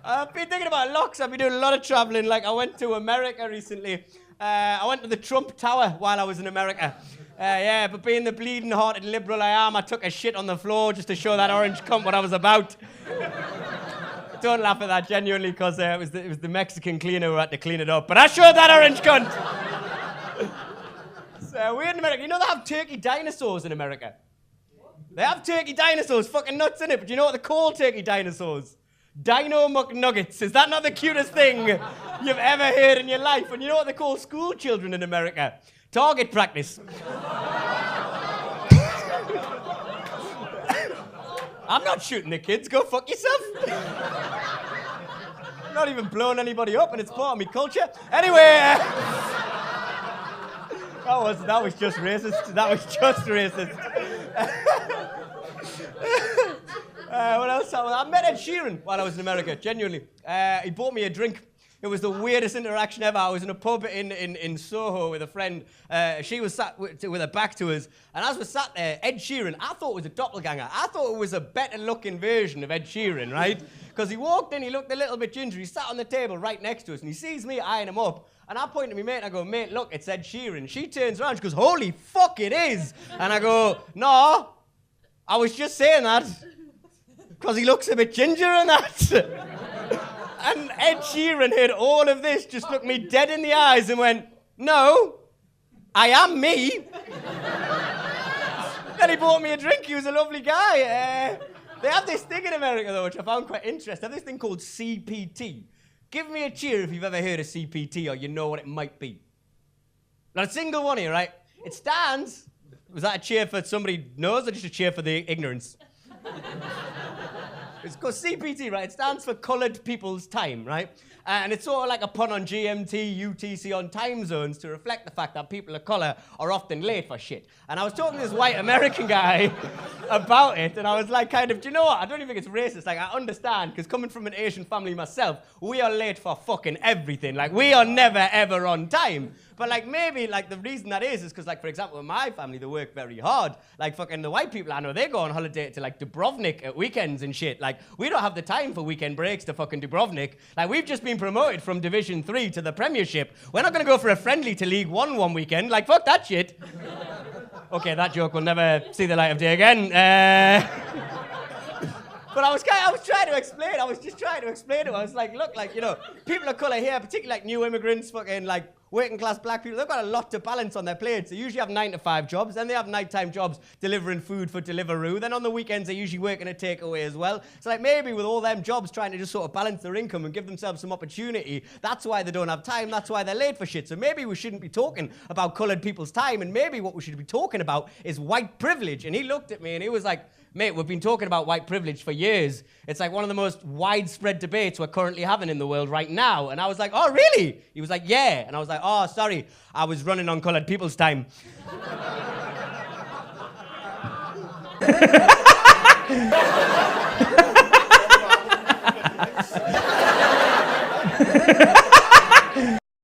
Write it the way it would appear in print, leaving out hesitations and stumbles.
I've been thinking about locks. I've been doing a lot of traveling. Like, I went to America recently. I went to the Trump Tower while I was in America. Yeah, but being the bleeding-hearted liberal I am, I took a shit on the floor just to show that orange cunt what I was about. Don't laugh at that, genuinely, because it was the Mexican cleaner who had to clean it up. But I showed that orange cunt. So we're in America. You know they have turkey dinosaurs in America? They have turkey dinosaurs, fucking nuts in it. But do you know what they call turkey dinosaurs? Dino McNuggets. Is that not the cutest thing you've ever heard in your life? And you know what they call school children in America? Target practice. I'm not shooting the kids. Go fuck yourself. I'm not even blowing anybody up, and it's part of my culture. Anyway, that was just racist. That was just racist. What else? I met Ed Sheeran while I was in America, genuinely. He bought me a drink. It was the weirdest interaction ever. I was in a pub in Soho with a friend. She was sat with her back to us. And as we sat there, Ed Sheeran, I thought it was a doppelganger. I thought it was a better-looking version of Ed Sheeran, right? Because he walked in, he looked a little bit ginger. He sat on the table right next to us, and he sees me eyeing him up. And I point to my mate, and I go, mate, look, it's Ed Sheeran. She turns around, she goes, holy fuck, it is. And I go, no, I was just saying that because he looks a bit ginger and that. And Ed Sheeran heard all of this, just looked me dead in the eyes and went, no, I am me. Then he bought me a drink. He was a lovely guy. They have this thing in America, though, which I found quite interesting. They have this thing called CPT. Give me a cheer if you've ever heard of CPT or you know what it might be. Not a single one here, right? It stands. Was that a cheer for somebody knows or just a cheer for the ignorance? It's called CPT, right? It stands for Coloured People's Time, right? And it's sort of like a pun on GMT, UTC, on time zones to reflect the fact that people of colour are often late for shit. And I was talking to this white American guy about it, and I was like, kind of, do you know what? I don't even think it's racist. Like, I understand, because coming from an Asian family myself, we are late for fucking everything. Like, we are never, ever on time. But, like, maybe, like, the reason that is because, like, for example, in my family, they work very hard. Like, fucking the white people I know, they go on holiday to, like, Dubrovnik at weekends and shit. Like, we don't have the time for weekend breaks to fucking Dubrovnik. Like, we've just been promoted from Division 3 to the Premiership. We're not going to go for a friendly to League 1 weekend. Like, fuck that shit. Okay, that joke will never see the light of day again. But I was trying to explain. I was just trying to explain it. I was like, look, like, you know, people of colour here, particularly like new immigrants, fucking like working class black people, they've got a lot to balance on their plates. They usually have 9-to-5 jobs, then they have nighttime jobs delivering food for Deliveroo. Then on the weekends, they usually work in a takeaway as well. So like maybe with all them jobs trying to just sort of balance their income and give themselves some opportunity, that's why they don't have time, that's why they're late for shit. So maybe we shouldn't be talking about coloured people's time, and maybe what we should be talking about is white privilege. And he looked at me and he was like, mate, we've been talking about white privilege for years. It's like one of the most widespread debates we're currently having in the world right now. And I was like, oh, really? He was like, yeah. And I was like, oh, sorry, I was running on coloured people's time.